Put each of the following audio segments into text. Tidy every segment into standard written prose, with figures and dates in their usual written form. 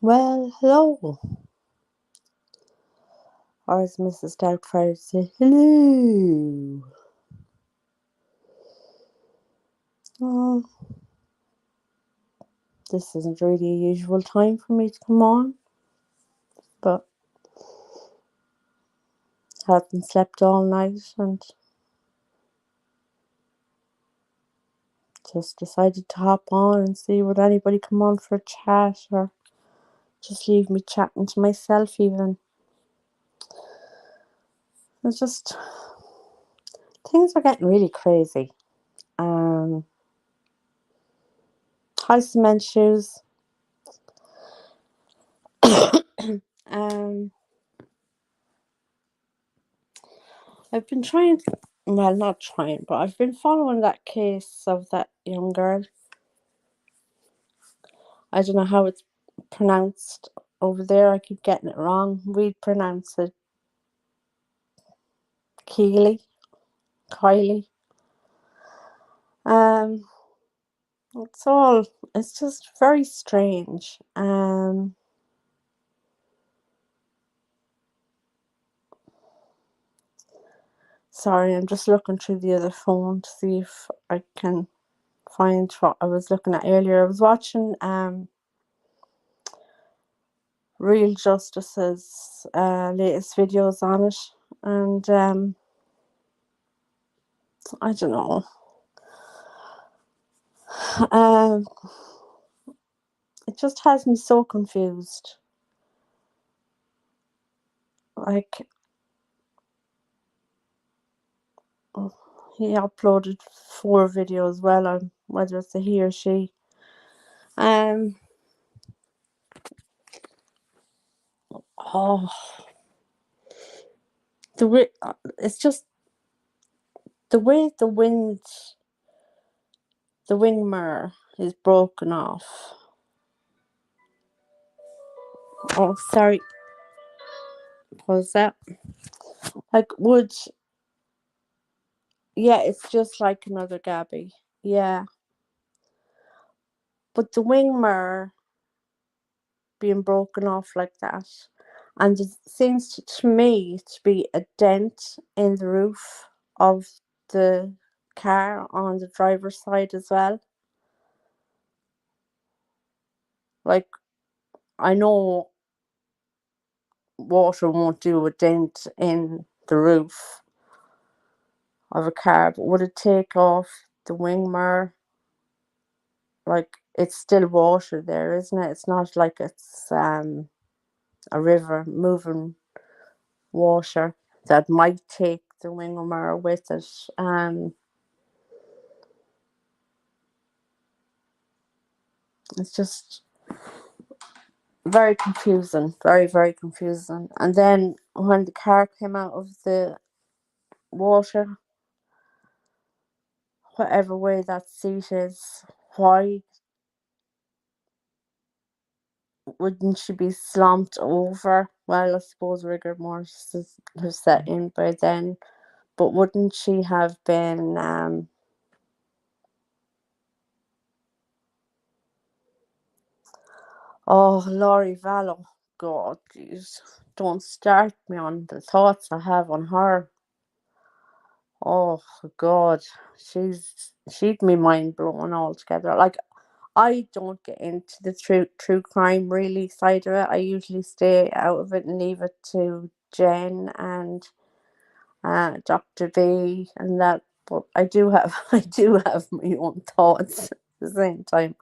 Well, hello. Or as Mrs. Doubtfire say, hello. Oh, this isn't really a usual time for me to come on, but haven't slept all night and just decided to hop on and see would anybody come on for a chat or just leave me chatting to myself even. It's just things are getting really crazy. Um High cement shoes. um I've been trying, well, not trying, but I've been following that case of that young girl. I don't know how it's pronounced over there. I keep getting it wrong. We pronounce it Keely, Kylie. Um, it's all. It's just very strange. Sorry, I'm just looking through the other phone to see if I can find what I was looking at earlier. I was watching Real Justice's latest videos on it, and I don't know. Um, it just has me so confused. Like, he uploaded 4 videos, well, on whether it's a he or she. Um, oh, it's just the way the wing mirror is broken off. Oh, sorry, was that? Like, yeah, it's just like another Gabby. Yeah, but the wing mirror being broken off like that, and it seems to me to be a dent in the roof of the car on the driver's side as well. Like, I know water won't do a dent in the roof of a car, but would it take off the wing mirror? Like, it's still water there, isn't it? It's not like it's a river moving water that might take the wing mirror with it. It's just very confusing, very, very confusing. And then when the car came out of the water, whatever way that seat is, why wouldn't she be slumped over? Well, I suppose rigor mortis has set in by then, but wouldn't she have been? Oh, Laurie Vallow. God, jeez, don't start me on the thoughts I have on her. Oh God, she'd me mind blown altogether. Like, I don't get into the true crime really side of it. I usually stay out of it and leave it to Jen and Dr. B and that. But I do have I do have my own thoughts at the same time.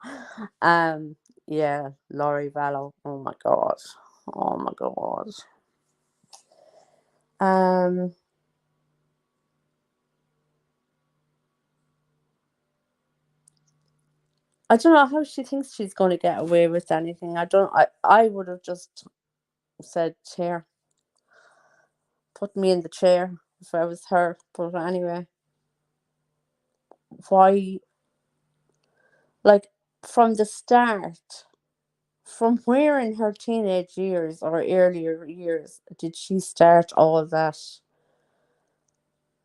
Um, yeah, Laurie Vallow. Oh my God. Oh my God. Um, I don't know how she thinks she's going to get away with anything. I would have just said chair. Put me in the chair if I was her. But anyway, why? Like, from the start, from where in her teenage years or earlier years did she start all of that?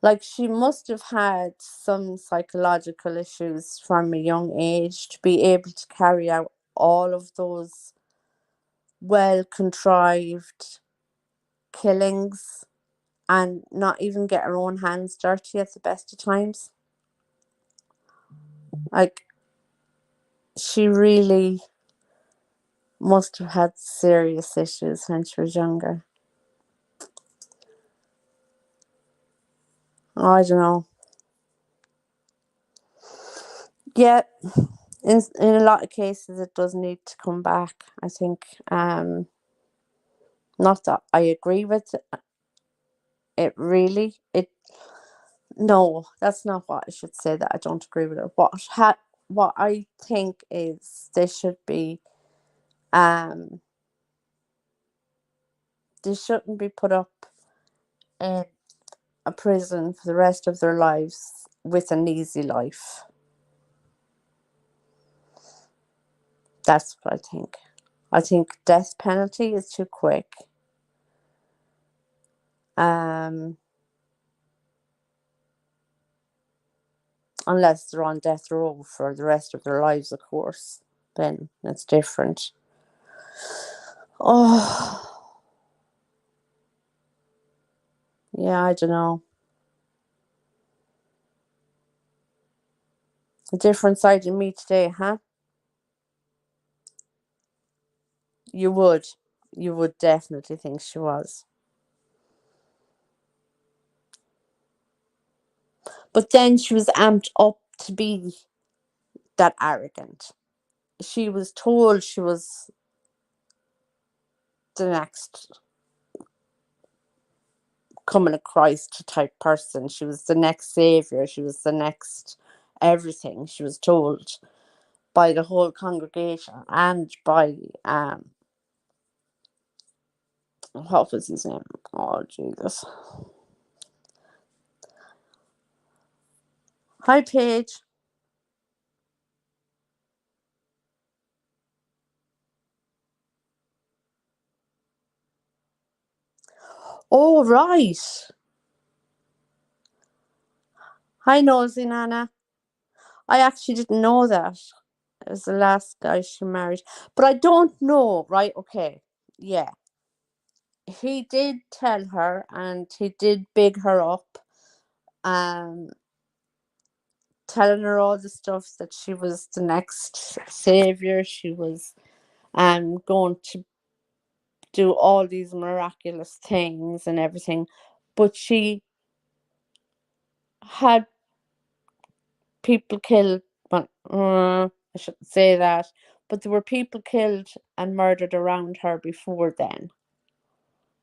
Like, she must have had some psychological issues from a young age to be able to carry out all of those well contrived killings and not even get her own hands dirty at the best of times. Like, she really must have had serious issues when she was younger. I don't know. Yeah, in a lot of cases, it does need to come back. I think, not that I agree with it really. No, that's not what I should say. That I don't agree with it. What I think is um they shouldn't be put up in a prison for the rest of their lives with an easy life. That's what I think. I think death penalty is too quick. Unless they're on death row for the rest of their lives, of course, then it's different. Oh, yeah, I don't know. A different side of me today, huh? You would. You would definitely think she was. But then she was amped up to be that arrogant. She was told she was the next coming of Christ type person. She was the next savior. She was the next everything. She was told by the whole congregation and by what was his name? Oh Jesus! Hi Paige. Oh right. Hi Nosy Nana. I actually didn't know that. It was the last guy she married. But I don't know, right? Okay. Yeah. He did tell her and he did big her up, um, telling her all the stuff that she was the next savior. She was going to do all these miraculous things and everything. But she had people killed. Well, I shouldn't say that. But there were people killed and murdered around her before then,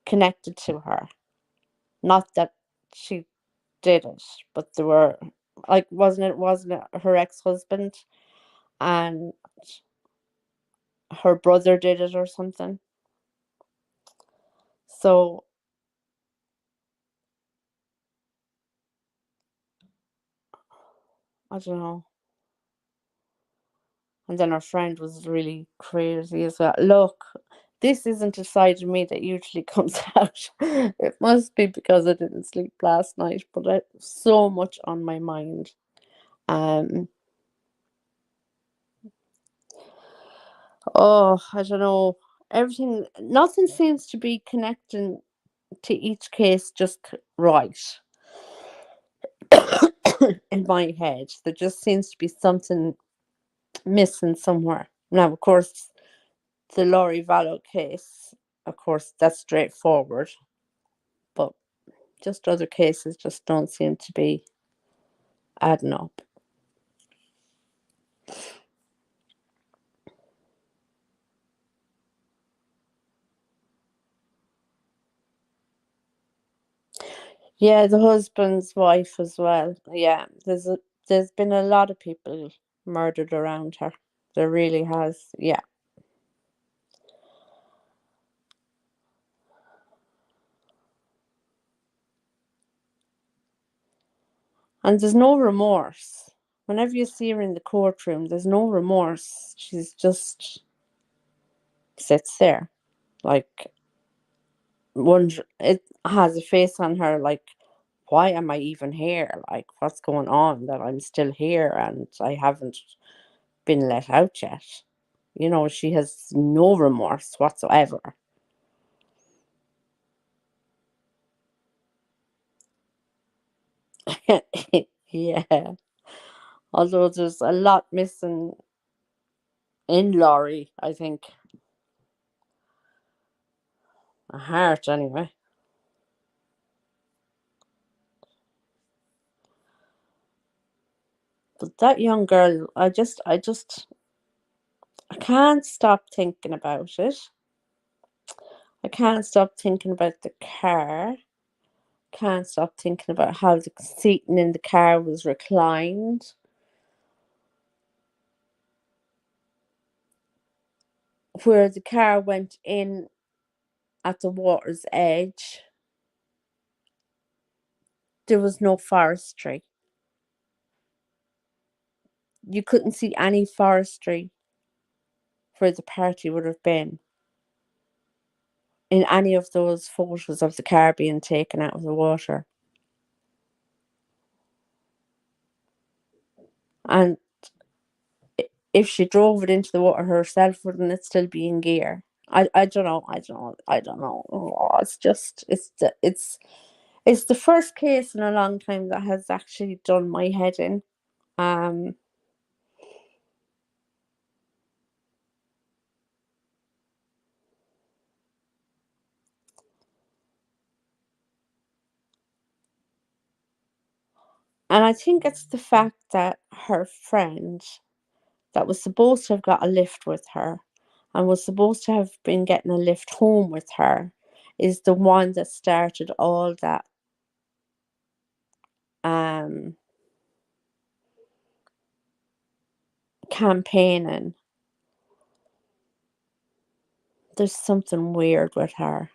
connected to her. Not that she did it, but there were, like, wasn't it her ex husband and her brother did it or something. So I don't know. And then her friend was really crazy as well. Look, this isn't a side of me that usually comes out. It must be because I didn't sleep last night, but I have so much on my mind. Um, oh, I don't know. Nothing seems to be connecting to each case just right in my head. There just seems to be something missing somewhere. Now, of course, the Laurie Vallow case, of course, that's straightforward, but just other cases just don't seem to be adding up. Yeah, the husband's wife as well. Yeah, there's been a lot of people murdered around her. There really has. Yeah. And there's no remorse. Whenever you see her in the courtroom, there's no remorse. She's just sits there. Like, it has a face on her like, why am I even here? Like, what's going on that I'm still here and I haven't been let out yet? You know, she has no remorse whatsoever. Yeah. Although there's a lot missing in Laurie, I think. A heart, anyway. But that young girl, I can't stop thinking about it. I can't stop thinking about the car. Can't stop thinking about how the seating in the car was reclined. Where the car went in at the water's edge, there was no forestry. You couldn't see any forestry where the party would have been in any of those photos of the car being taken out of the water. And if she drove it into the water herself, wouldn't it still be in gear? I don't know. I don't know. Oh, it's the first case in a long time that has actually done my head in. Um, and I think it's the fact that her friend that was supposed to have got a lift with her and was supposed to have been getting a lift home with her is the one that started all that um campaigning. There's something weird with her.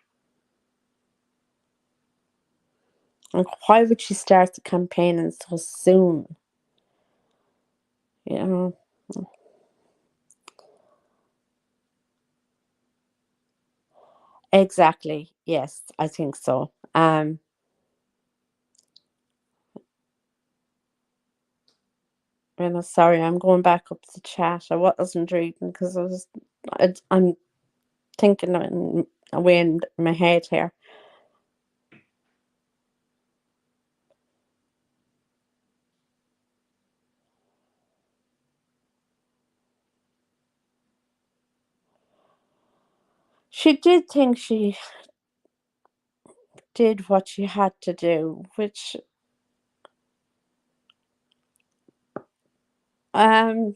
And why would she start the campaigning so soon? You know? Exactly. Yes, I think so. Sorry, I'm going back up to the chat. I wasn't reading because I'm thinking away in my head here. She did think she did what she had to do, which um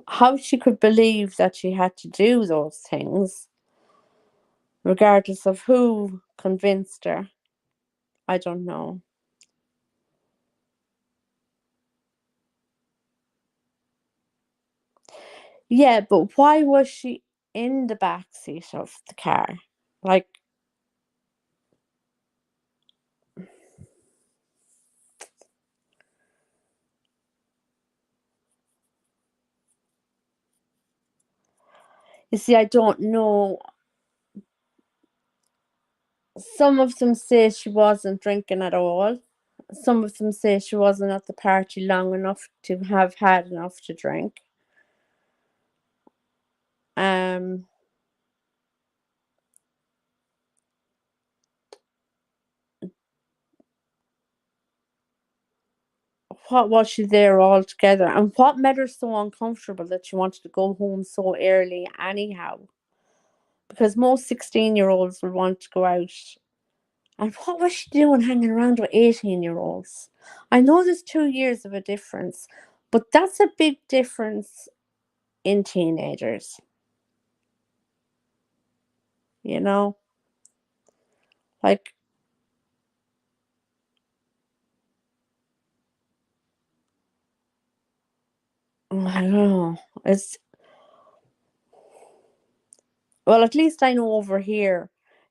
how she could believe that she had to do those things, regardless of who convinced her, I don't know. Yeah, but why was she in the back seat of the car? Like, you see, I don't know. Some of them say she wasn't drinking at all. Some of them say she wasn't at the party long enough to have had enough to drink. Um, what was she there altogether? And what made her so uncomfortable that she wanted to go home so early anyhow? Because most 16-year-olds would want to go out. And what was she doing hanging around with 18-year-olds? I know there's 2 years of a difference, but that's a big difference in teenagers, you know? Like, I don't know. It's Well, at least I know over here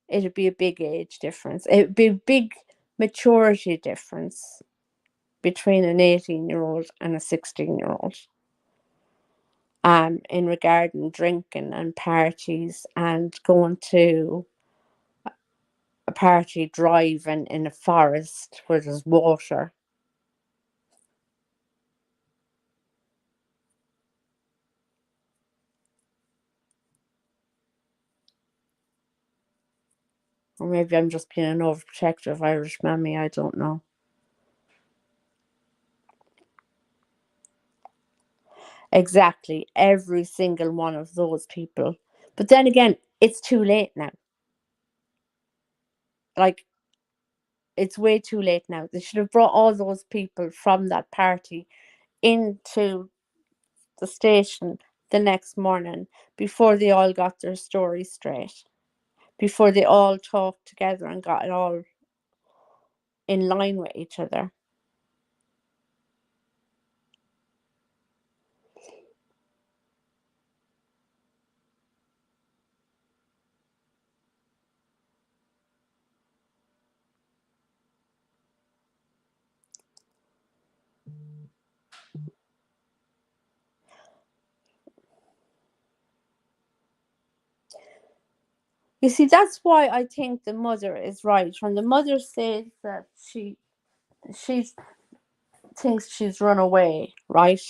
it'd be a big age difference. It'd be a big maturity difference between an 18-year-old and a 16-year-old. In regarding drinking and parties and going to a party driving in a forest where there's water. Or maybe I'm just being an overprotective Irish mammy, I don't know. Exactly, every single one of those people. But then again, it's too late now. Like, it's way too late now. They should have brought all those people from that party into the station the next morning before they all got their story straight, before they all talked together and got it all in line with each other. You see, that's why I think the mother is right. When the mother says that she thinks she's run away, right?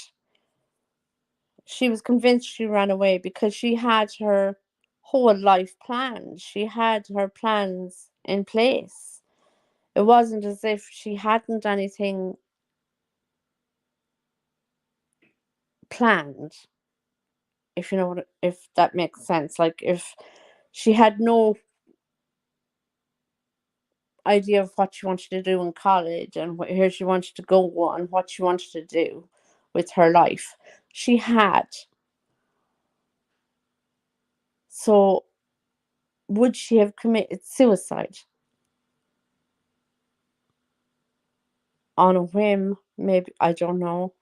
She was convinced she ran away because she had her whole life planned. She had her plans in place. It wasn't as if she hadn't anything planned, if you know what, if that makes sense. Like, if she had no idea of what she wanted to do in college and where she wanted to go and what she wanted to do with her life, she had. So, would she have committed suicide on a whim? Maybe, I don't know.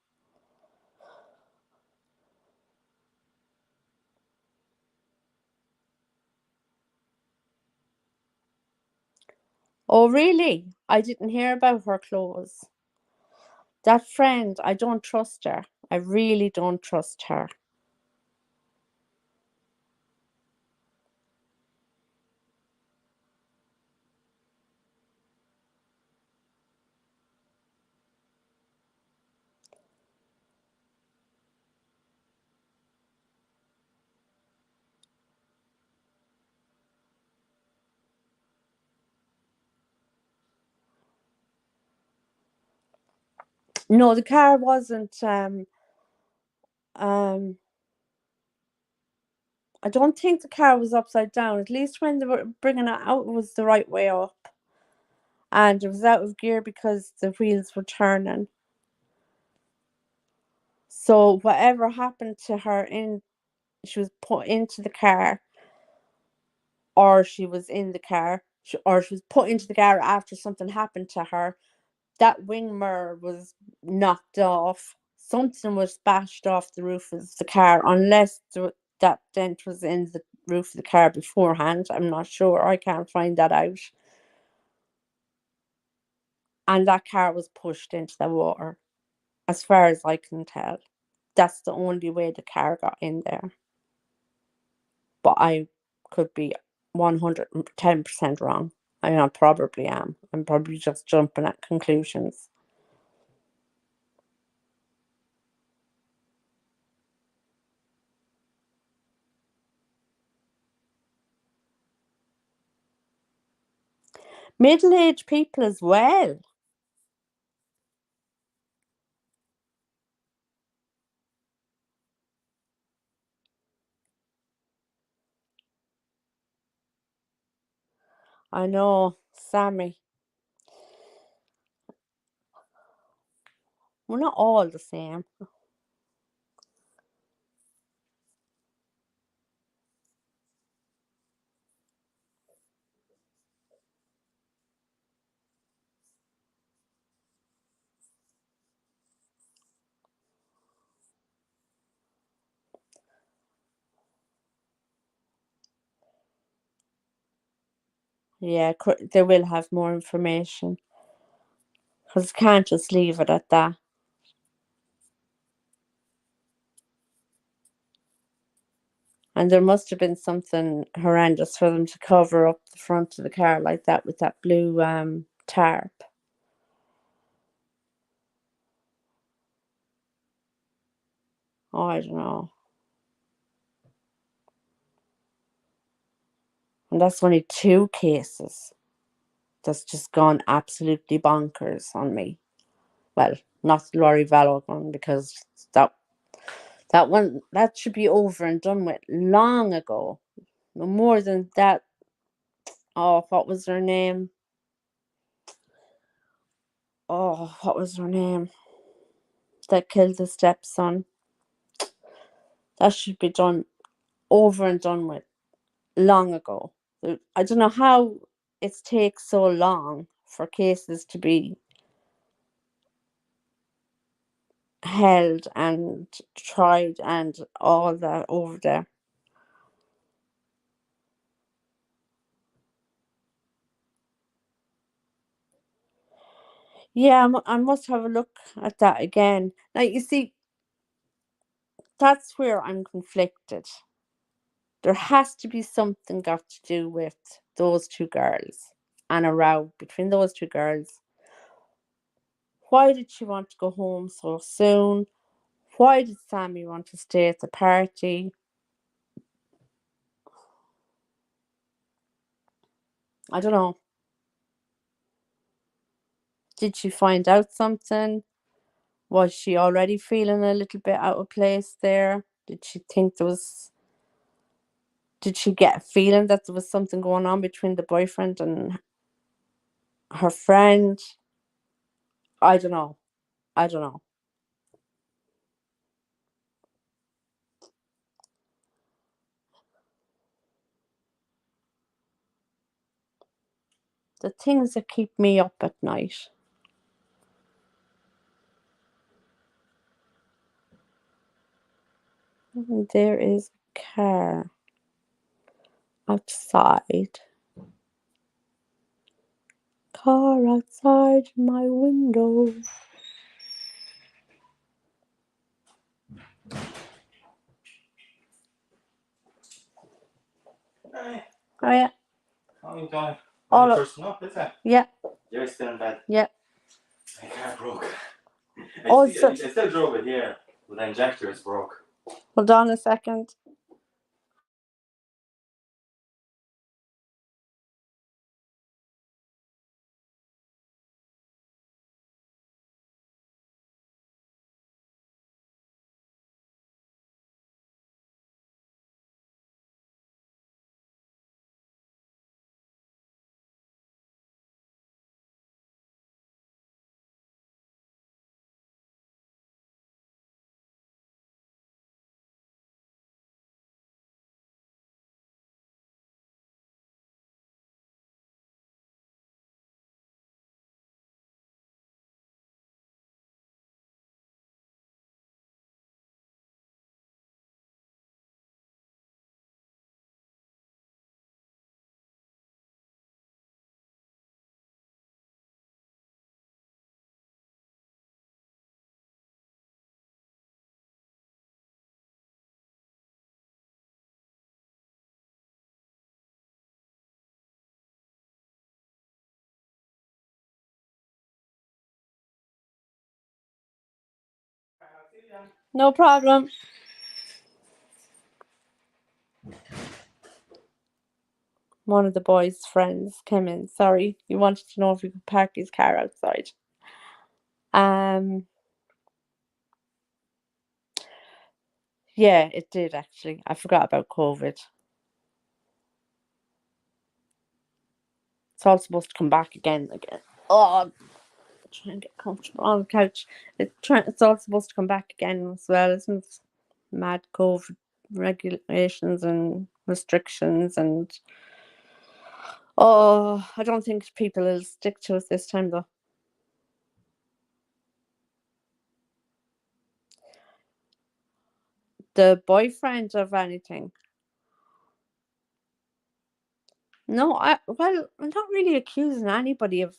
Oh, really? I didn't hear about her clothes. That friend, I don't trust her. I really don't trust her. No, the car wasn't. Um, I don't think the car was upside down. At least when they were bringing it out, it was the right way up, and it was out of gear because the wheels were turning. So whatever happened to her, she was put into the car, or she was in the car, or she was put into the car after something happened to her. That wing mirror was knocked off. Something was bashed off the roof of the car, unless that dent was in the roof of the car beforehand. I'm not sure. I can't find that out. And that car was pushed into the water, as far as I can tell. That's the only way the car got in there. But I could be 110% wrong. I mean, I probably am. I'm probably just jumping at conclusions. Middle aged people as well. I know, Sammy. We're not all the same. Yeah, they will have more information because can't just leave it at that. And there must have been something horrendous for them to cover up the front of the car like that with that blue tarp. Oh, I don't know. And that's only 2 cases. That's just gone absolutely bonkers on me. Well, not the Laurie Vallow one, because that one, that should be over and done with long ago. No more than that. Oh, what was her name? Oh, what was her name? That killed the stepson. That should be done over and done with long ago. I don't know how it takes so long for cases to be held and tried and all that over there. Yeah, I must have a look at that again. Now, you see, that's where I'm conflicted. There has to be something got to do with those 2 girls and a row between those 2 girls. Why did she want to go home so soon? Why did Sammy want to stay at the party? I don't know. Did she find out something? Was she already feeling a little bit out of place there? Did she think there was. Did she get a feeling that there was something going on between the boyfriend and her friend? I don't know. I don't know. The things that keep me up at night. There is a car outside. Car outside my window. Hey, Oh yeah. how you doing? All Only up. person up, is it? Yeah. You're still in bed. Yeah. My car broke. Oh, I still drove it here, but the injector is broke. hold on a second. No problem. One of the boys' friends came in. Sorry, he wanted to know if we could park his car outside. Um, yeah, it did actually. I forgot about COVID. It's all supposed to come back again. Oh, try and get comfortable on the couch. It's all supposed to come back again as well, isn't it? Mad COVID regulations and restrictions, and oh, I don't think people will stick to it this time though. The boyfriend of anything. No, I'm not really accusing anybody of.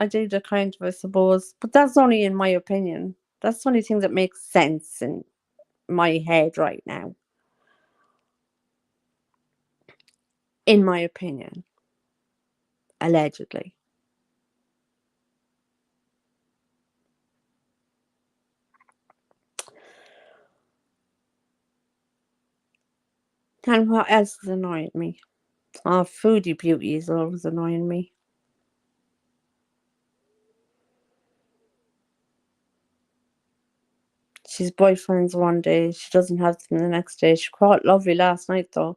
I did a kind of, I suppose, but that's only in my opinion. That's the only thing that makes sense in my head right now. In my opinion, allegedly. And what else has annoyed me? Oh, Foodie Beauty is always annoying me. She's boyfriends one day, she doesn't have them the next day. She quite lovely last night though,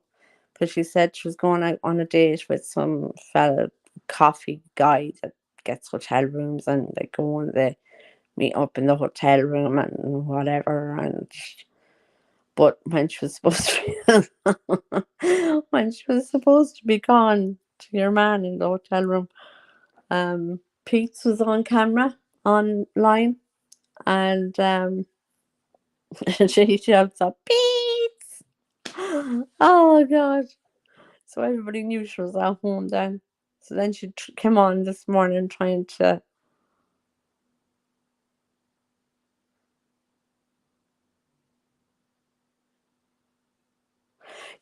because she said she was going out on a date with some fella, coffee guy that gets hotel rooms, and they go and they meet up in the hotel room and whatever. And but when she was supposed to when she was supposed to be gone to your man in the hotel room, Pete's was on camera online, and she shouts up, Pete! Oh God. So everybody knew she was at home then. So then she came on this morning trying to.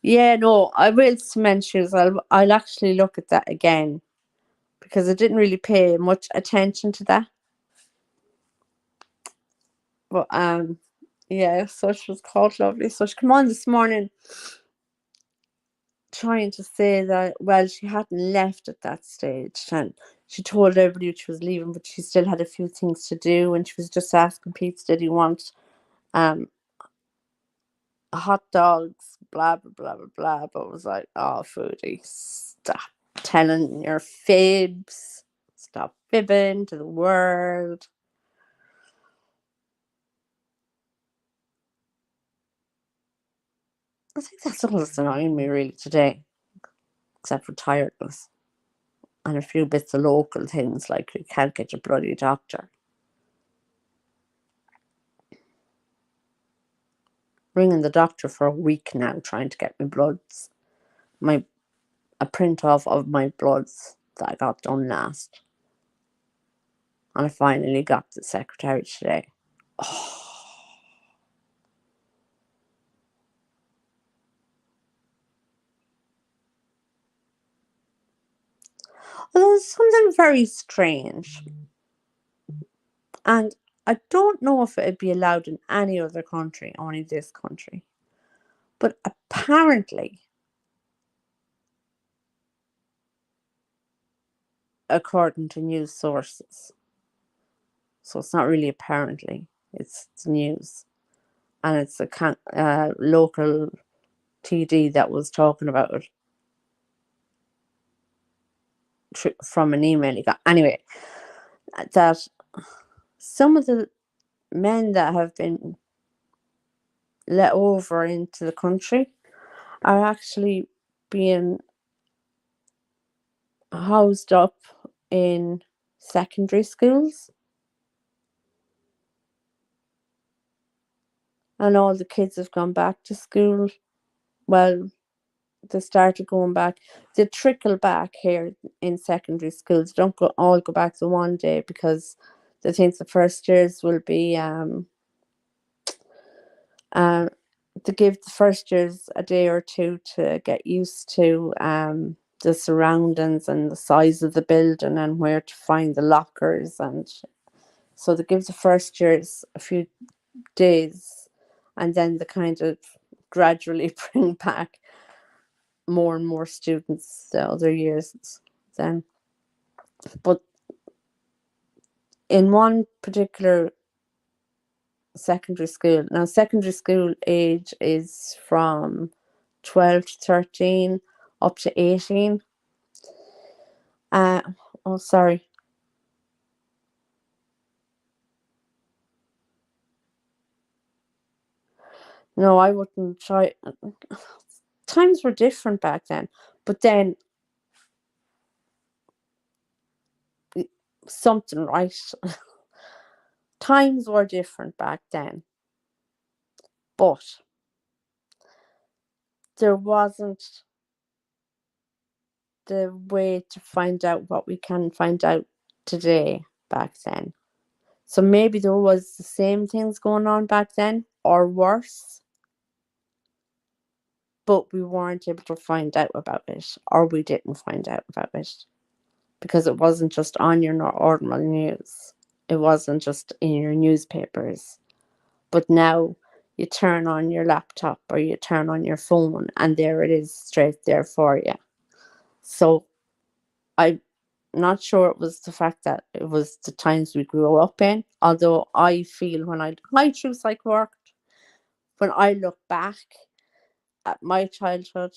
Yeah, no, I will cement shoes. I'll actually look at that again, because I didn't really pay much attention to that. But yeah, so she was called lovely. So she came on this morning trying to say that, well, she hadn't left at that stage, and she told everybody she was leaving, but she still had a few things to do, and she was just asking Pete, did he want um hot dogs, blah blah blah blah blah. But it was like, oh, Foodie, stop telling your fibs, stop fibbing to the world. I think that's all that's annoying me really today, except for tiredness and a few bits of local things like you can't get your bloody doctor. Ringing the doctor for a week now trying to get my bloods, a print off of my bloods that I got done last, and I finally got the secretary today. Oh. Well, there's something very strange, and I don't know if it'd be allowed in any other country, only this country. But apparently, according to news sources, so it's not really apparently, it's news, and it's a local TD that was talking about it from an email he got. Anyway, that some of the men that have been let over into the country are actually being housed up in secondary schools, and all the kids have gone back to school. Well, they started going back. They trickle back here in secondary schools. Don't all go back the one day, because they think the first years will be to give the first years a day or two to get used to the surroundings and the size of the building and where to find the lockers, and so they give the first years a few days, and then they kind of gradually bring back more and more students the other years then. But in one particular secondary school, now secondary school age is from 12 to 13 up to 18. Oh, sorry. No, I wouldn't try. Times were different back then, but then something right. Times were different back then, but there wasn't the way to find out what we can find out today back then. So maybe there was the same things going on back then, or worse, but we weren't able to find out about it, or we didn't find out about it, because it wasn't just on your ordinary news. It wasn't just in your newspapers. But now you turn on your laptop or you turn on your phone, and there it is straight there for you. So I'm not sure it was the fact that it was the times we grew up in, although I feel when I through psych work, when I look back at my childhood,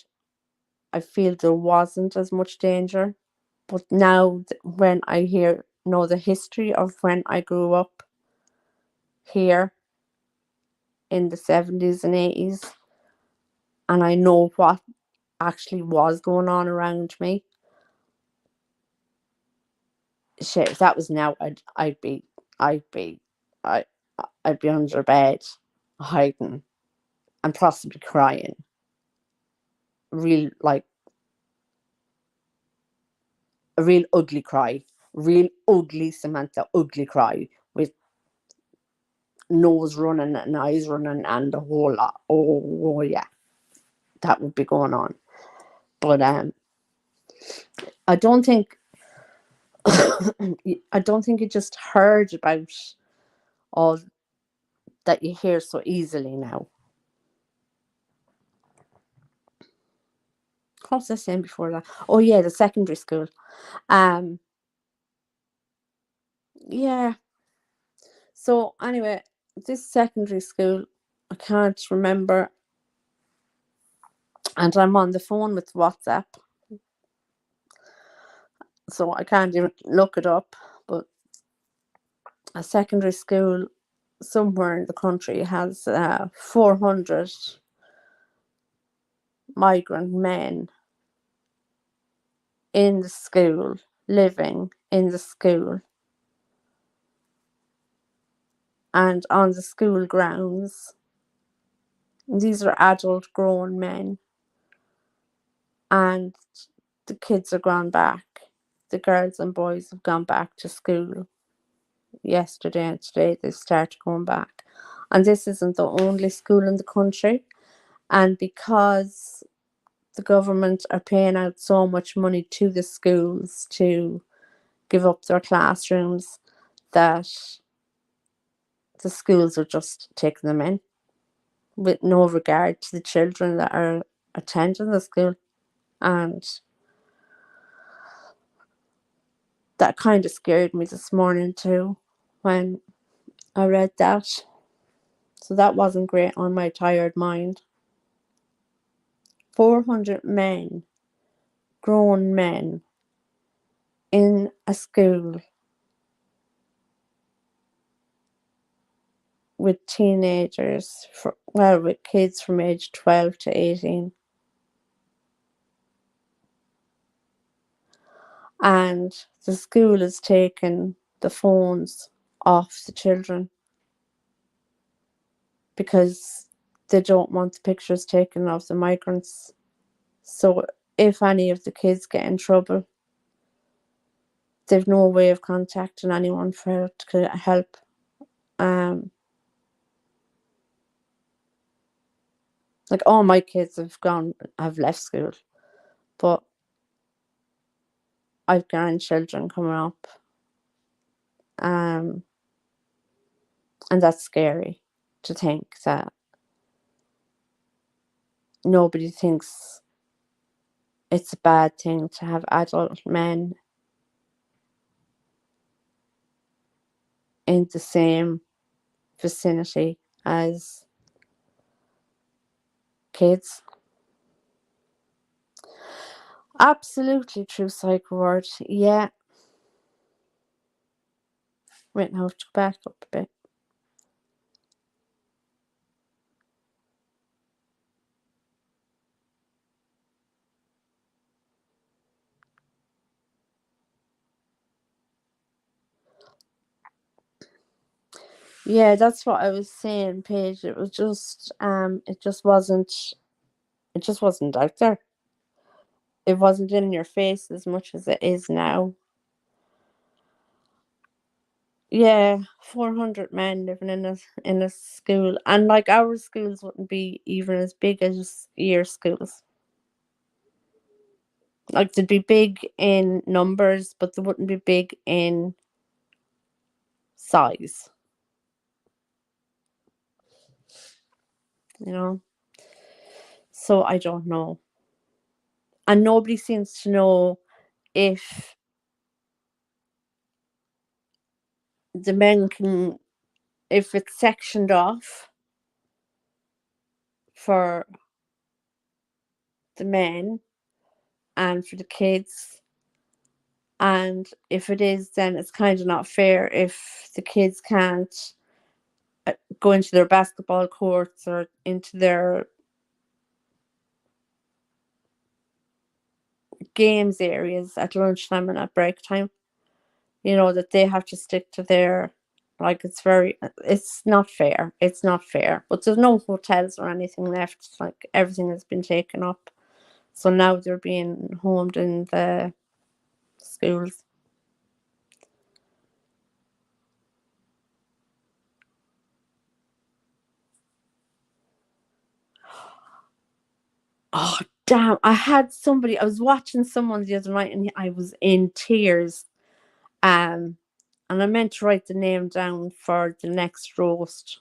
I feel there wasn't as much danger. But now, when I know the history of when I grew up here in the 70s and 80s, and I know what actually was going on around me, shit, if that was now, I'd be, I, I'd be under bed, hiding, and possibly crying. Real, like a real ugly cry, real ugly Samantha, ugly cry with nose running and eyes running and the whole lot. Oh yeah, that would be going on. But I don't think I don't think you just heard about all that you hear so easily now. What was I saying before that? Oh yeah, the secondary school. Um yeah. So anyway, this secondary school, I can't remember, and I'm on the phone with WhatsApp, so I can't even look it up. But a secondary school somewhere in the country has 400 migrant men in the school, living in the school and on the school grounds. These are adult grown men, and the kids are gone back. The girls and boys have gone back to school yesterday, and today they start going back. And this isn't the only school in the country. And because the government are paying out so much money to the schools to give up their classrooms, that the schools are just taking them in with no regard to the children that are attending the school. And that kind of scared me this morning too when I read that. So that wasn't great on my tired mind. 400 men, grown men, in a school with teenagers, with kids from age 12 to 18. And the school is taking the phones off the children because they don't want the pictures taken of the migrants. So if any of the kids get in trouble, they've no way of contacting anyone for to help. Like all my kids have left school, but I've grandchildren coming up, and that's scary to think that nobody thinks it's a bad thing to have adult men in the same vicinity as kids. Absolutely true, psycho word. Yeah. Wait, now I have to go back up a bit. Yeah, that's what I was saying, Paige. It was just it just wasn't out there. It wasn't in your face as much as it is now. Yeah, 400 men living in a school, and like our schools wouldn't be even as big as your schools. Like they'd be big in numbers, but they wouldn't be big in size. You know. So I don't know. and nobody seems to know if the men can, if it's sectioned off for the men and for the kids. And if it is, then it's kind of not fair if the kids can't go into their basketball courts or into their games areas at lunchtime and at break time. You know, that they have to stick to their, like, it's not fair. It's not fair. But there's no hotels or anything left. Like, everything has been taken up. So now they're being homed in the schools. Oh, damn. I was watching someone the other night and I was in tears. And I meant to write the name down for the next roast.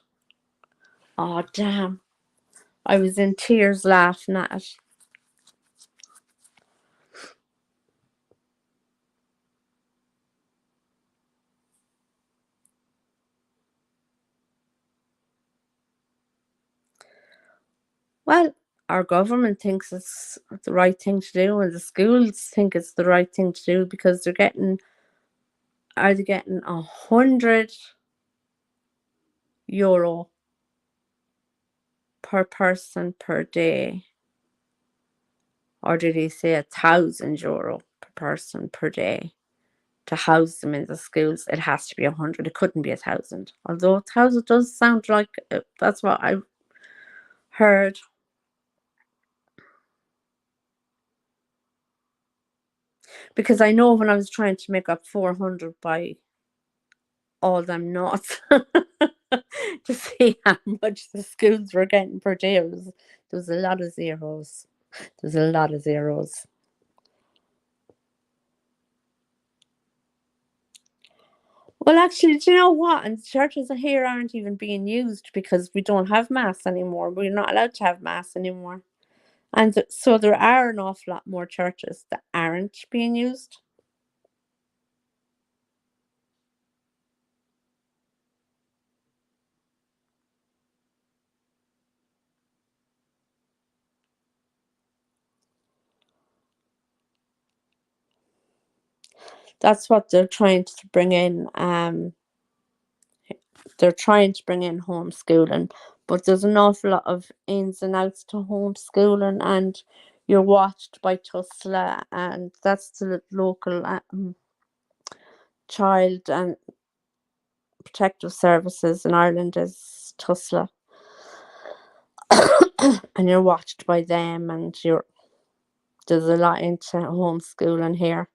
Oh, damn. I was in tears laughing at it. Well, our government thinks it's the right thing to do, and the schools think it's the right thing to do because are they getting €100 per person per day? Or did he say €1,000 per person per day to house them in the schools? It has to be 100. It couldn't be 1,000. Although 1,000 does sound like that's what I heard. Because I know when I was trying to make up 400 by all them knots to see how much the schools were getting per day, there was a lot of zeros. There's a lot of zeros. Well, actually, do you know what? And churches here aren't even being used because we don't have mass anymore. We're not allowed to have mass anymore. And so there are an awful lot more churches that aren't being used. That's what they're trying to bring in. They're trying to bring in homeschooling, but there's an awful lot of ins and outs to homeschooling, and you're watched by TUSLA, and that's the local child and protective services in Ireland is TUSLA. And you're watched by them, and there's a lot into homeschooling here.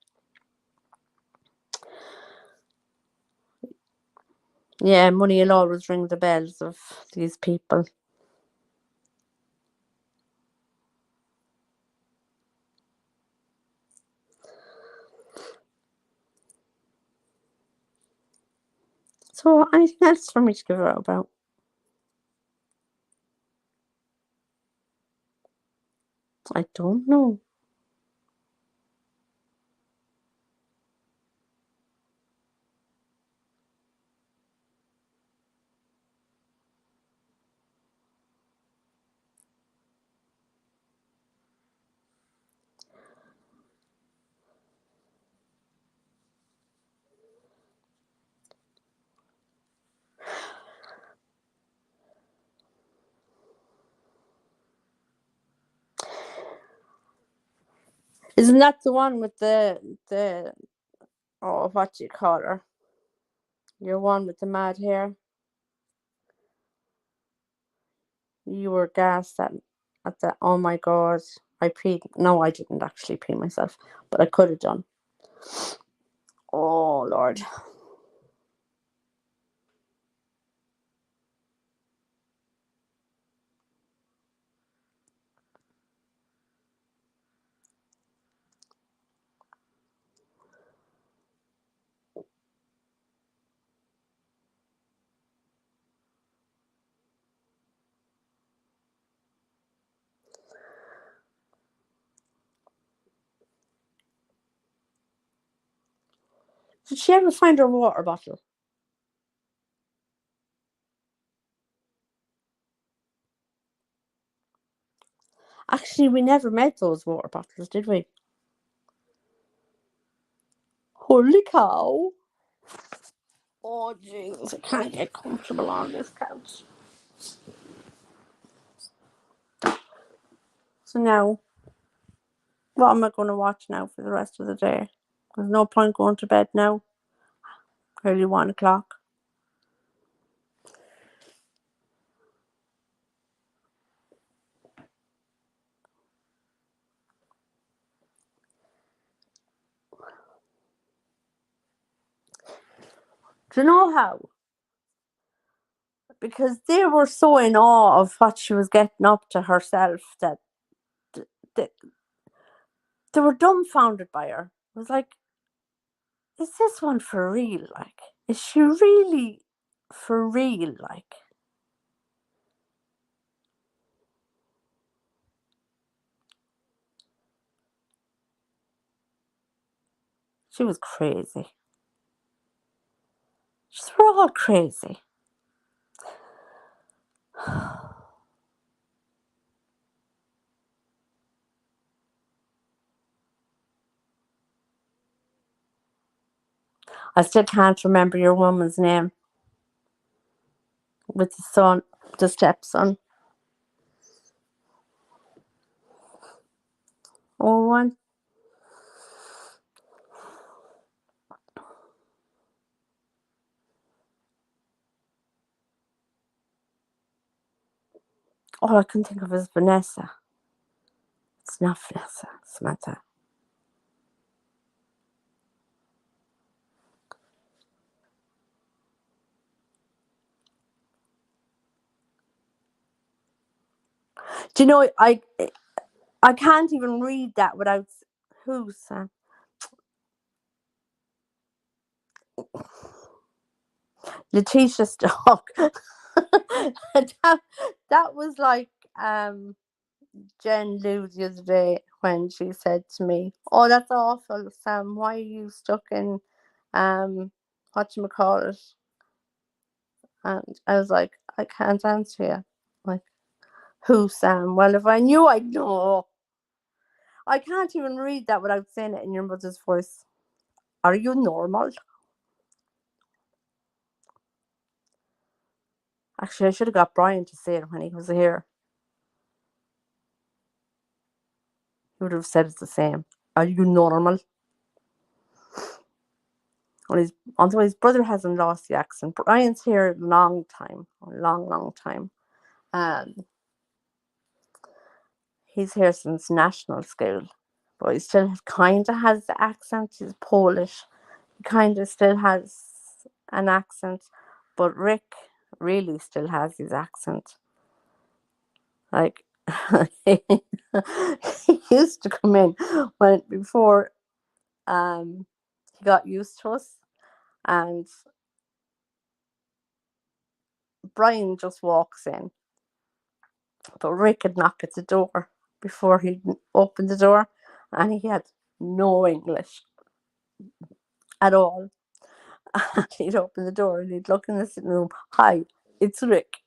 Yeah, money will always ring the bells of these people. So, anything else for me to give out about? I don't know. Isn't that the one with the oh, what do you call her? Your one with the mad hair. You were gassed at that. Oh my god! I peed. No, I didn't actually pee myself, but I could have done. Oh Lord! Did she ever find her water bottle? Actually, we never met those water bottles, did we? Holy cow. Oh, jeez, I can't get comfortable on this couch. So now, what am I going to watch now for the rest of the day? There's no point going to bed now. Early 1 o'clock. Do you know how? Because they were so in awe of what she was getting up to herself that they were dumbfounded by her. It was like, is this one for real? Like, is she really for real? Like, she was crazy. Just we're all crazy. I still can't remember your woman's name. With the son, the stepson. Owen. All I can think of is Vanessa. It's not Vanessa, Samantha. Do you know, I can't even read that without who's Letitia Stock. that was like Jen Lou the other day when she said to me, "Oh, that's awful, Sam. Why are you stuck in whatchamacallit?" And I was like, I can't answer you. Like, who, Sam? Well, if I knew, I'd know. I can't even read that without saying it in your mother's voice. Are you normal? Actually, I should have got Brian to say it when he was here. He would have said it the same. Are you normal? Although his brother hasn't lost the accent. Brian's here a long time. A long time. He's here since national school. But he still kind of has the accent. He's Polish. He kind of still has an accent. But Rick really still has his accent. Like, he used to come in before he got used to us. And Brian just walks in. But Rick had knocked at the door before he opened the door. And he had no English at all. And he'd open the door and he'd look in the sitting room. Hi, it's Rick.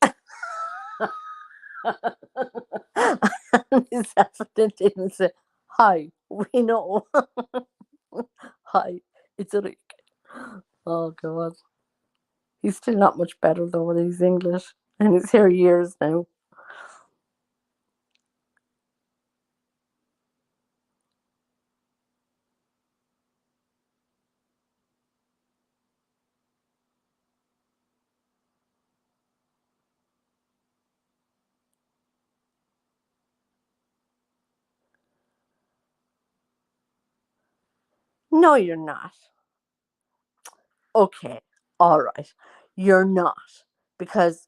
And his husband didn't say, hi, we know. Hi, it's Rick. Oh, God. He's still not much better though with his English. And he's here years now. No, you're not. Okay, all right. You're not. Because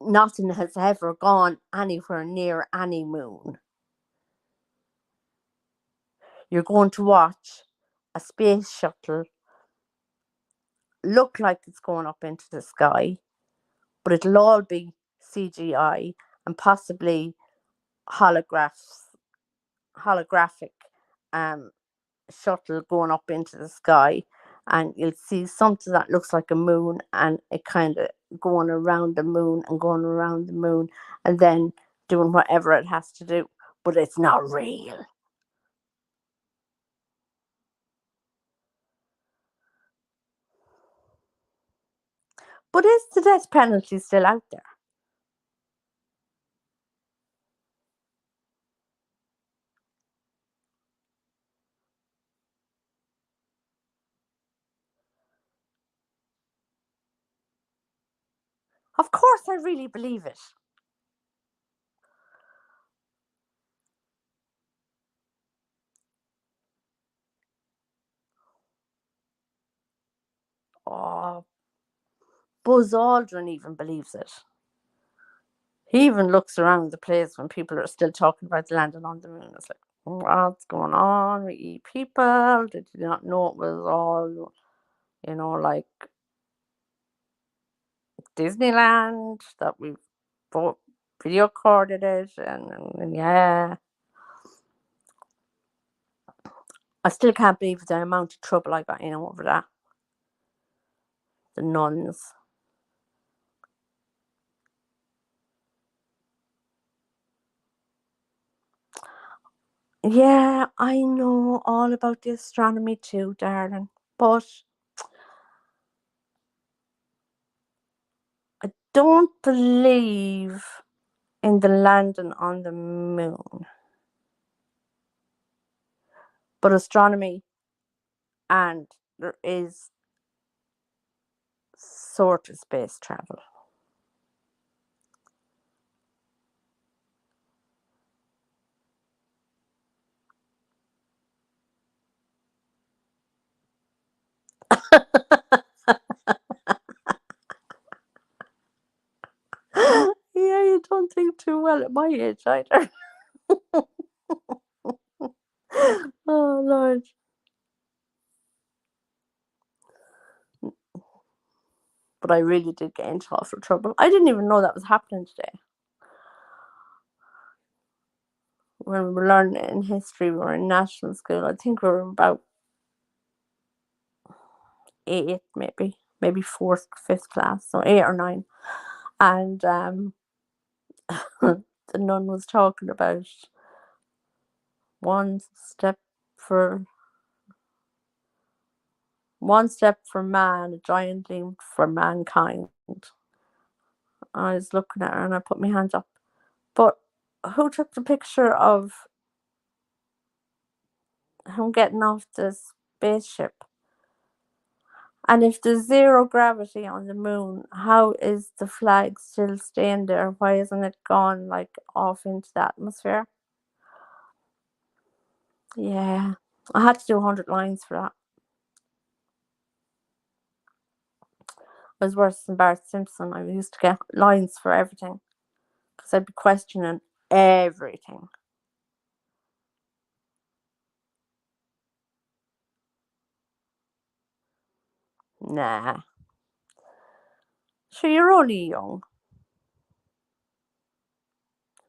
nothing has ever gone anywhere near any moon. You're going to watch a space shuttle look like it's going up into the sky, but it'll all be CGI and possibly holographic shuttle going up into the sky, and you'll see something that looks like a moon, and it kind of going around the moon and going around the moon, and then doing whatever it has to do, but it's not real. But is the death penalty still out there? Of course, I really believe it. Oh, Buzz Aldrin even believes it. He even looks around the place when people are still talking about landing on the moon. It's like, what's going on with you people? Did you not know it was all, like Disneyland, that we've bought, video recorded it, and yeah. I still can't believe the amount of trouble I got in over that. The nuns. Yeah, I know all about the astronomy too, darling. But I don't believe in the landing on the moon. But astronomy, and there is sort of space travel. Yeah, you don't think too well at my age either. Oh, Lord. But I really did get into awful trouble. I didn't even know that was happening today. When we were learning it in history, we were in national school. I think we were about 8, maybe fourth, fifth class, so 8 or 9. And the nun was talking about one step for man, a giant leap for mankind. I was looking at her and I put my hands up. But who took the picture of him getting off the spaceship? And if there's zero gravity on the moon, how is the flag still staying there? Why isn't it gone like off into the atmosphere? Yeah, I had to do 100 lines for that. It was worse than Bart Simpson. I used to get lines for everything because I'd be questioning everything. Nah. Sure, you're only young.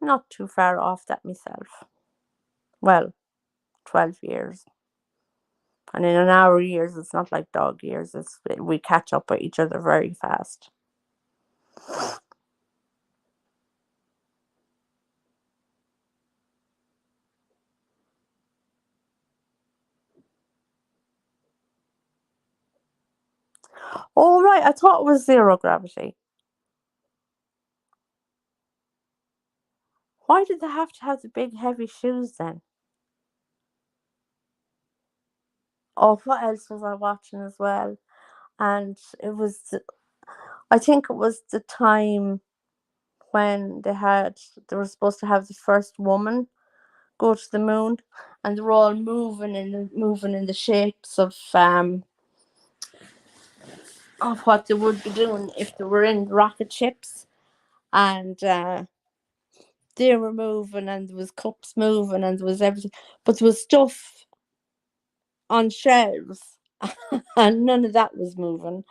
Not too far off that myself. Well, 12 years. And in our years, it's not like dog years. We catch up with each other very fast. Oh, right. I thought it was zero gravity. Why did they have to have the big heavy shoes then? Oh, what else was I watching as well? And I think it was the time when they were supposed to have the first woman go to the moon, and they were all moving in the shapes of what they would be doing if they were in rocket ships, and they were moving, and there was cups moving, and there was everything, but there was stuff on shelves, and none of that was moving.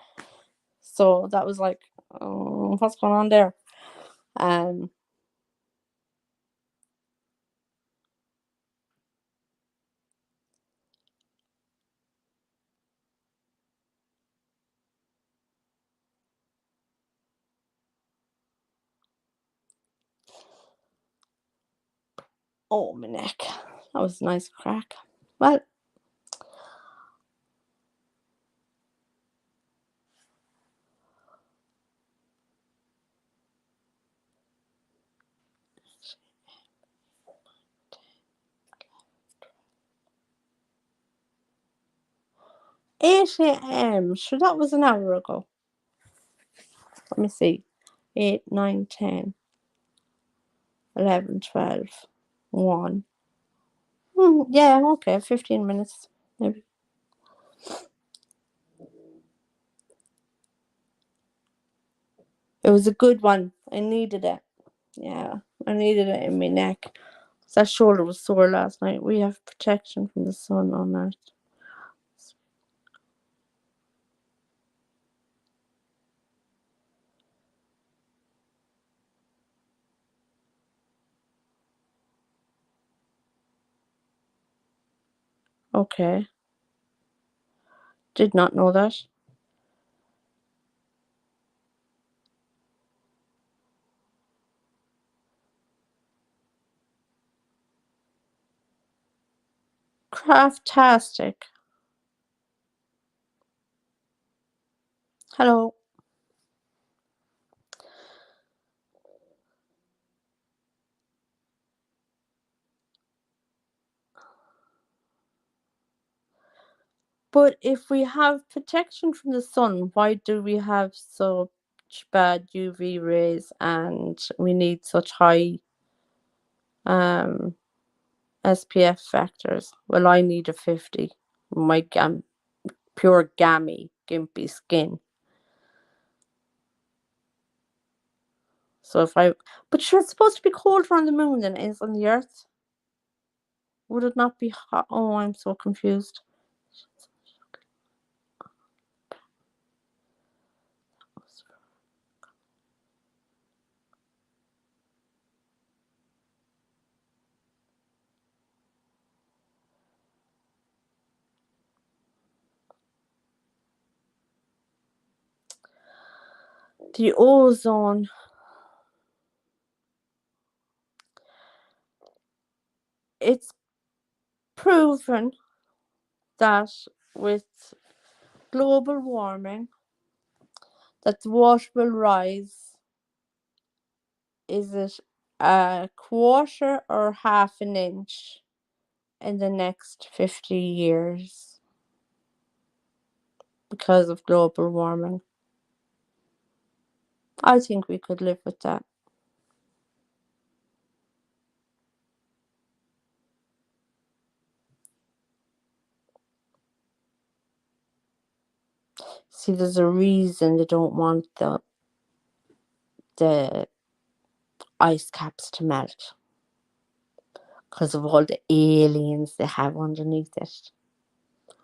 So that was like, oh, what's going on there? Um, Oh, my neck. That was a nice crack. Well, eight a.m. Sure, that was an hour ago. Let me see. 8, 9, 10, 11, 12, 1. Yeah, okay, 15 minutes, maybe. It was a good one. I needed it. Yeah, I needed it in my neck. That shoulder was sore last night. We have protection from the sun on that. Okay. Did not know that. Craftastic. Hello. But if we have protection from the sun, why do we have such bad UV rays and we need such high SPF factors? Well, I need a 50. My pure gammy, gimpy skin. So but sure, it's supposed to be colder on the moon than it is on the Earth. Would it not be hot? Oh, I'm so confused. The ozone. It's proven that with global warming, that the water will rise. Is it a quarter or half an inch in the next 50 years because of global warming? I think we could live with that. See, there's a reason they don't want the ice caps to melt, because of all the aliens they have underneath it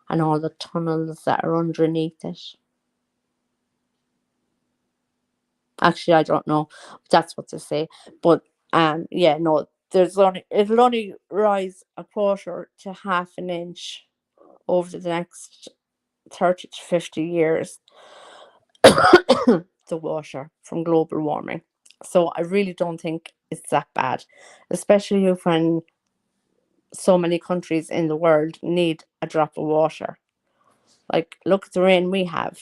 and all the tunnels that are underneath it. Actually, I don't know. That's what they say. But yeah, no, it'll only rise a quarter to half an inch over the next 30 to 50 years, the water from global warming. So I really don't think it's that bad, especially when so many countries in the world need a drop of water. Like, look at the rain we have.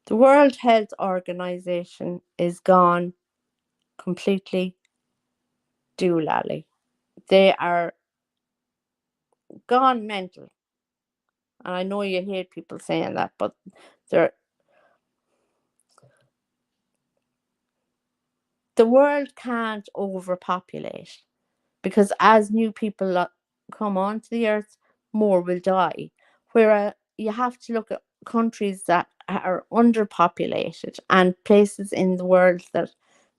The World Health Organization is gone completely doolally. They are gone mental. And I know you hate people saying that, but the world can't overpopulate, because as new people come onto the earth, more will die. Whereas you have to look at countries that are underpopulated and places in the world that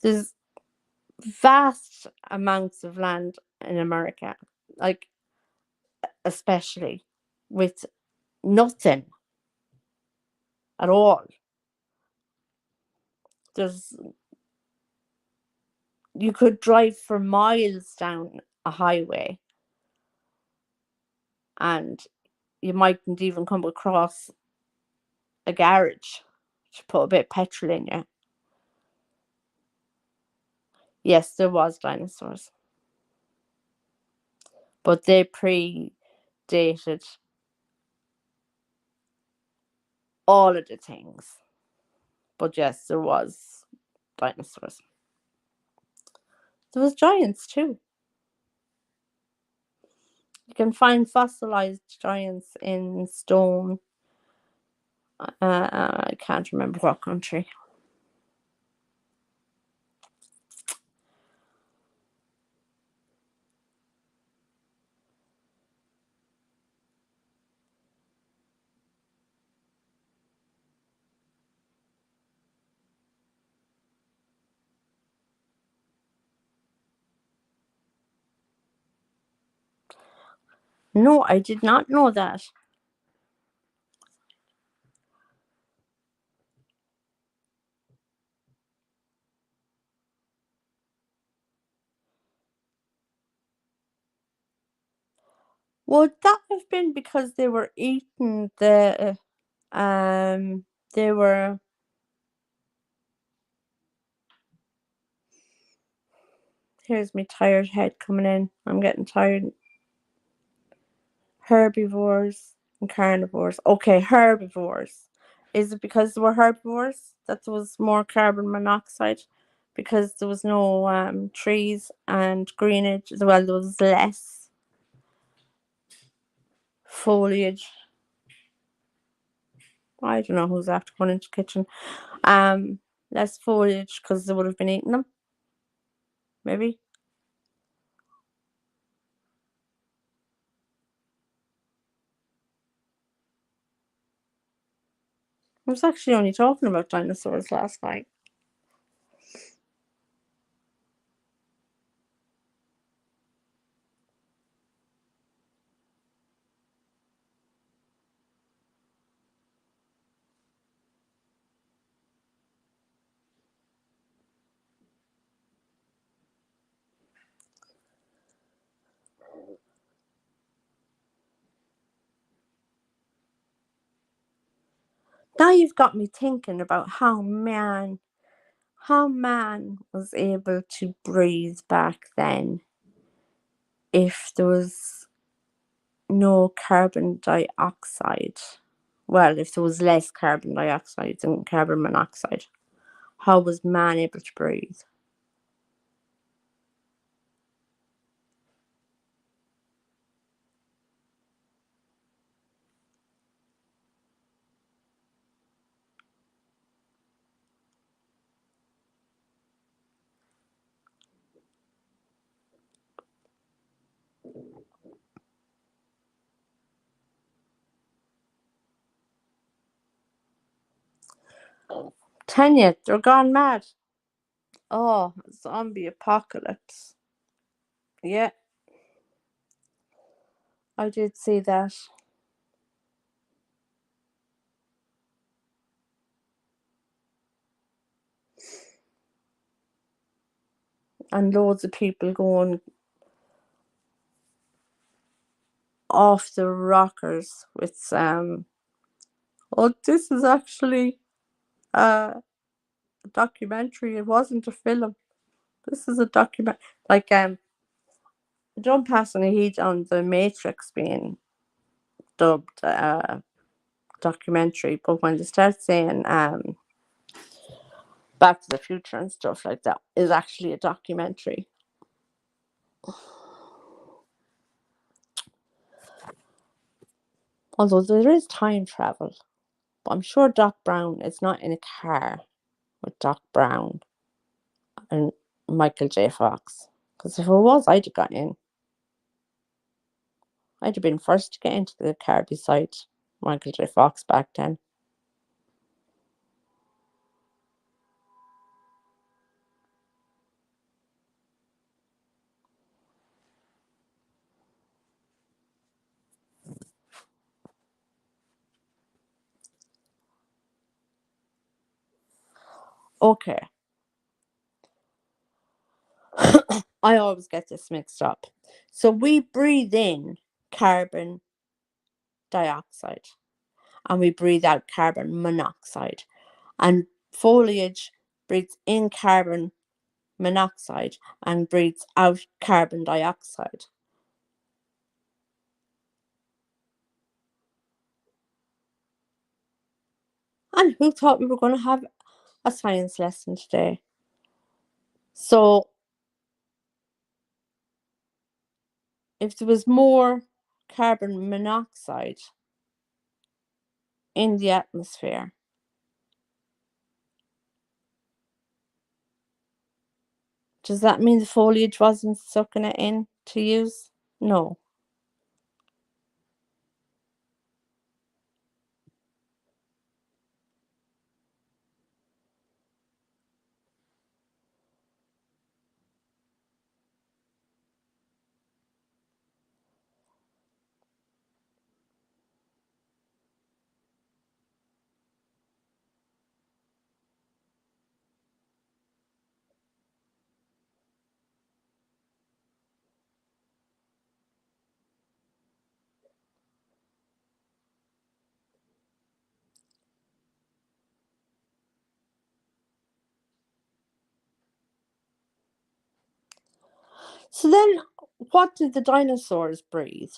there's vast amounts of land in America, like, especially with nothing at all. You could drive for miles down a highway and you mightn't even come across a garage to put a bit of petrol in you. Yes, there was dinosaurs, but they predated all of the things. But yes, there was dinosaurs. There was giants too. You can find fossilized giants in stone. I can't remember what country. No, I did not know that. Would that have been because they were eating they were here's my tired head coming in. I'm getting tired. Herbivores and carnivores. Okay, herbivores. Is it because they were herbivores that there was more carbon monoxide? Because there was no trees and greenage. Well, there was less foliage. I don't know who's after going into the kitchen. Less foliage because they would have been eating them. Maybe. I was actually only talking about dinosaurs last night. Now you've got me thinking about how man was able to breathe back then if there was no carbon dioxide. Well, if there was less carbon dioxide than carbon monoxide, how was man able to breathe? Tanya, they're gone mad. Oh, zombie apocalypse. Yeah, I did see that. And loads of people going off the rockers with oh, this is actually a documentary. It wasn't a film. This is a document. Like don't pass any heat on the Matrix being dubbed documentary, but when they start saying Back to the Future and stuff like that is actually a documentary. Although there is time travel, but I'm sure Doc Brown is not in a car with Doc Brown and Michael J. Fox. Because if it was, I'd have got in. I'd have been first to get into the car beside Michael J. Fox back then. Okay. I always get this mixed up. So we breathe in carbon dioxide, and we breathe out carbon monoxide. And foliage breathes in carbon monoxide and breathes out carbon dioxide. And who thought we were going to have a science lesson today? So, if there was more carbon monoxide in the atmosphere, does that mean the foliage wasn't sucking it in to use? No. So then, what did the dinosaurs breathe?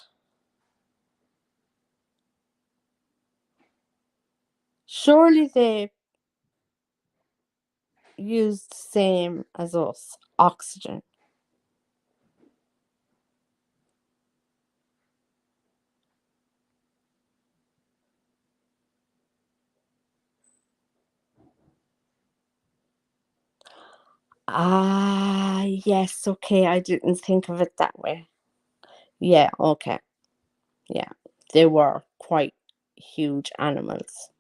Surely they used the same as us, oxygen. Ah, yes, okay, I didn't think of it that way. Yeah, okay. Yeah, they were quite huge animals.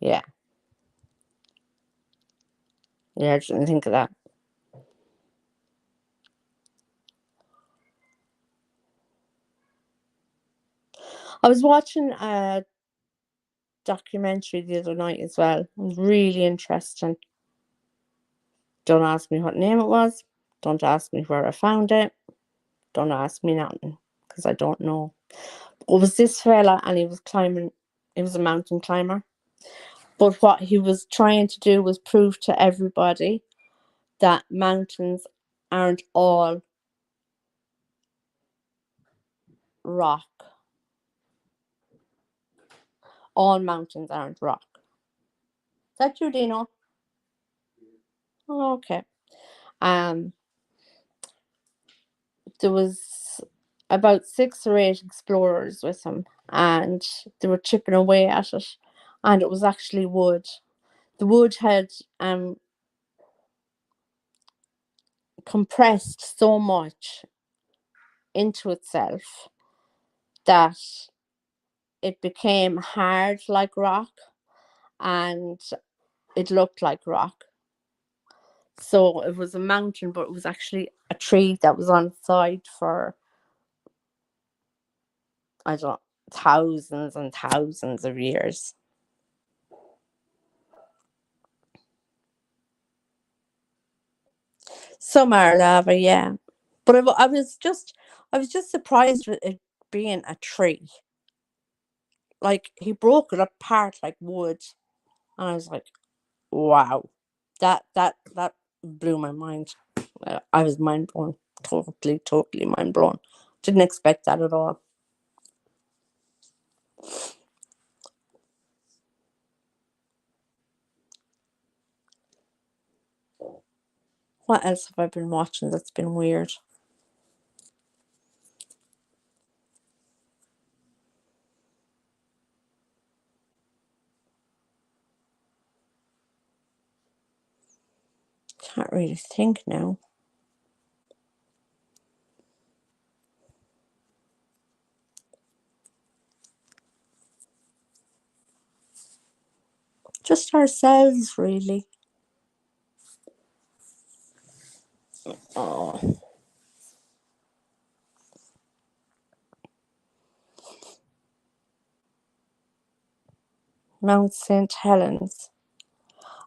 Yeah. Yeah, I didn't think of that. I was watching a documentary the other night as well. It was really interesting. Don't ask me what name it was. Don't ask me where I found it. Don't ask me nothing, because I don't know. It was this fella, and he was climbing. He was a mountain climber. But what he was trying to do was prove to everybody that mountains aren't all rock. All mountains aren't rock. Is that you, Dino? Oh, okay. There was about 6 or 8 explorers with him, and they were chipping away at it, and it was actually wood. The wood had compressed so much into itself that it became hard like rock, and it looked like rock. So it was a mountain, but it was actually a tree that was on its side for, I don't know, thousands and thousands of years. Some are lava, yeah. But I was just surprised with it being a tree. Like, he broke it apart like wood, and I was like, wow, that blew my mind. I was mind blown, totally mind blown. Didn't expect that at all. What else have I been watching that's been weird? Can't really think now. Just ourselves, really. Oh, Mount St. Helens.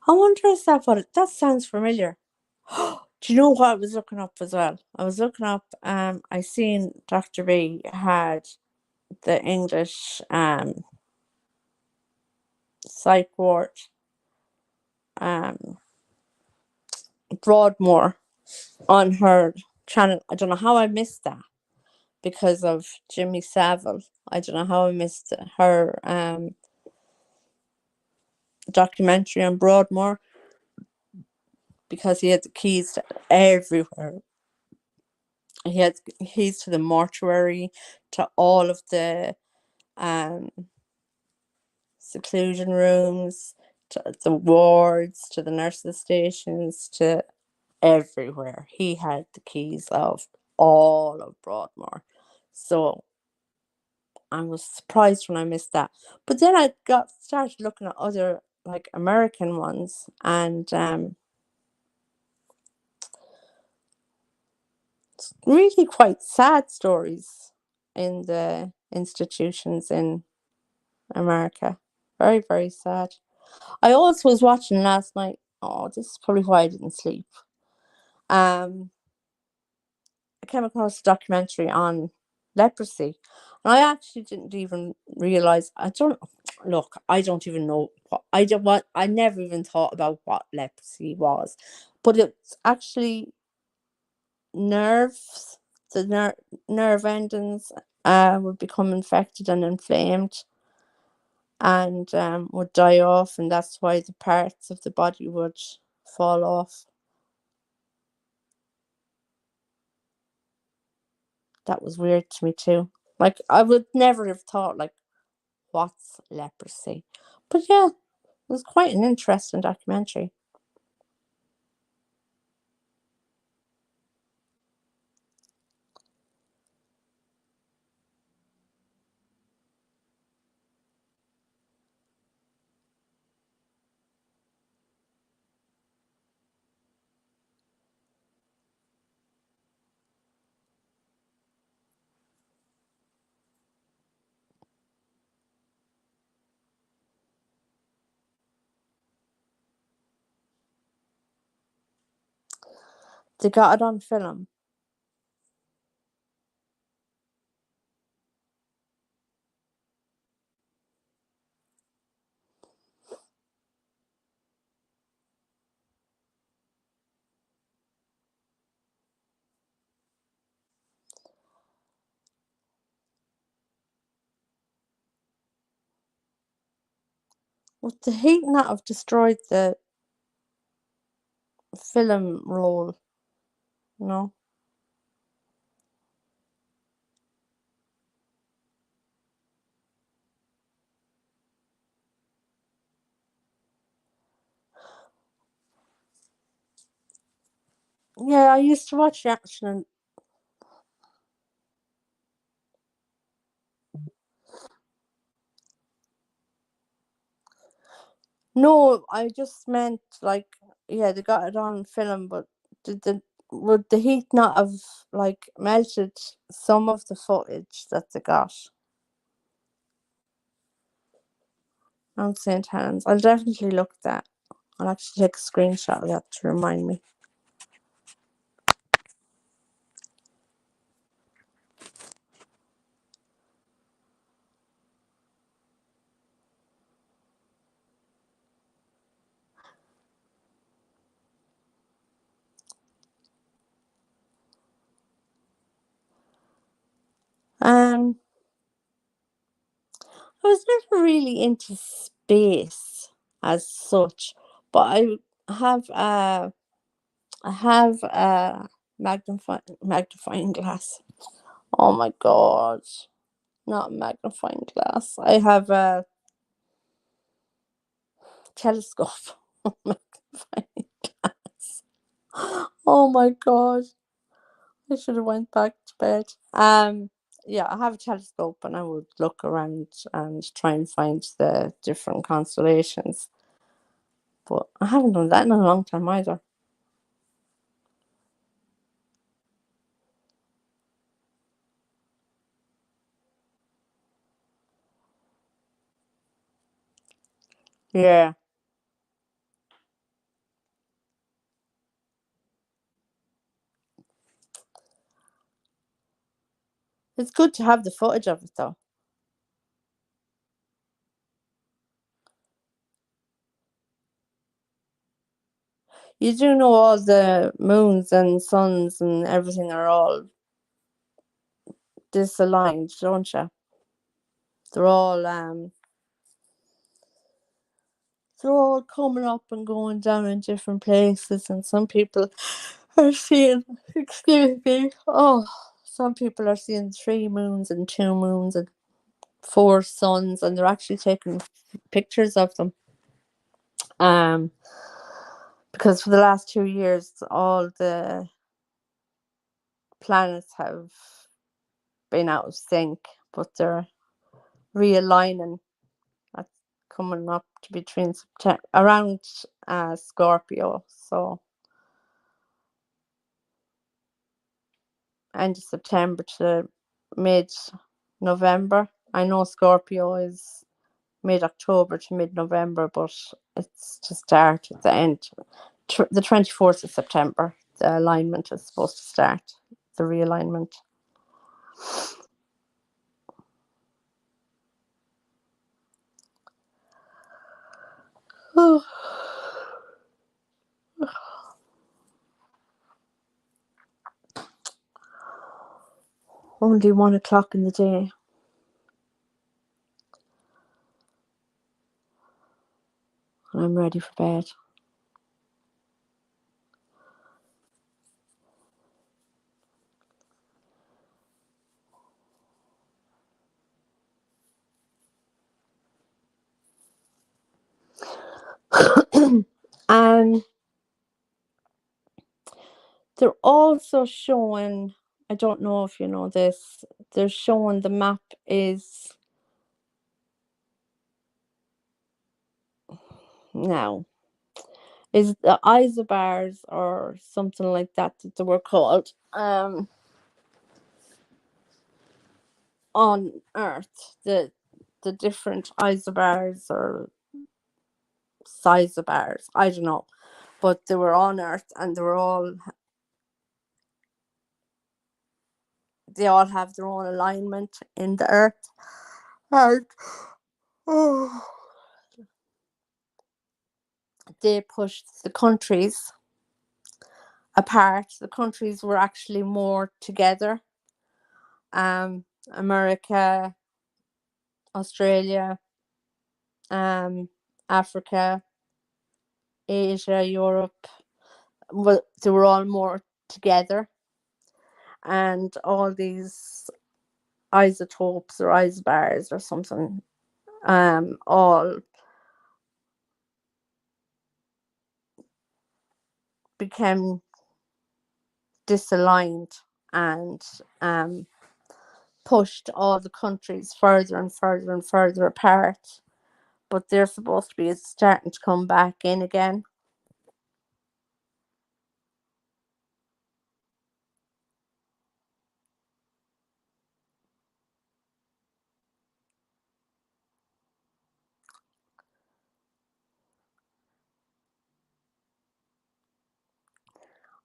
I wonder, is that what that sounds familiar. Do you know what I was looking up as well? I was looking up, I seen Dr. B had the English psych ward, um, Broadmoor, on her channel. I don't know how I missed that because of Jimmy Savile. I don't know how I missed her documentary on Broadmoor, because he had the keys to everywhere. He had keys to the mortuary, to all of the um, seclusion rooms, to the wards, to the nurses' stations, to everywhere. He had the keys of all of Broadmoor. So I was surprised when I missed that. But then I started looking at other like American ones, and really quite sad stories in the institutions in America. Very, very sad. I also was watching last night. Oh, this is probably why I didn't sleep. I came across a documentary on leprosy, and I actually didn't even realize. I don't even know what I never even thought about what leprosy was, but it's actually nerves. The nerve endings would become infected and inflamed, and would die off, and that's why the parts of the body would fall off. That was weird to me too. Like, I would never have thought, like, what's leprosy? But yeah, it was quite an interesting documentary. They got it on film. Would the heat not have destroyed the film roll? No. Yeah, I used to watch reaction and no, I just meant like, yeah, they got it on film, but would the heat not have like melted some of the footage that they got on St. Helens? I'll definitely look at that. I'll actually take a screenshot of that to remind me. I was never really into space as such, but I have a magnifying glass. Oh my god, not magnifying glass. I have a telescope. Magnifying glass. Oh my god, I should have went back to bed. Yeah, I have a telescope, and I would look around and try and find the different constellations. But I haven't done that in a long time either. Yeah. It's good to have the footage of it though. You do know all the moons and suns and everything are all disaligned, don't you? They're all coming up and going down in different places, and some people are seeing, excuse me, some people are seeing 3 moons and 2 moons and 4 suns, and they're actually taking pictures of them. Because for the last 2 years, all the planets have been out of sync, but they're realigning. That's coming up to between September, around Scorpio, so end of September to mid-November. I know Scorpio is mid-October to mid-November, but it's to start at the end. The 24th of September, the alignment is supposed to start, the realignment. Oh. Only 1 o'clock in the day. And I'm ready for bed. And they're also showing, I don't know if you know this, they're showing the map is now. Is the isobars or something like that they were called on Earth, the different isobars or sizobars, I don't know, but they were on Earth and they all have their own alignment in the Earth, and they pushed the countries apart. The countries were actually more together. America, Australia, Africa, Asia, Europe, they were all more together, and all these isotopes or isobars or something all became disaligned and pushed all the countries further and further and further apart, but they're supposed to be starting to come back in again.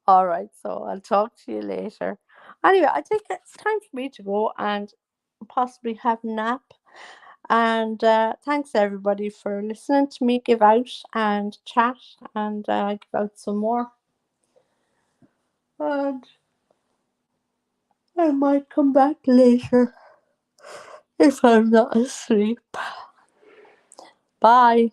All right, so I'll talk to you later. Anyway, I think it's time for me to go and possibly have a nap. And thanks everybody for listening to me give out and chat and give out some more. And I might come back later if I'm not asleep. Bye.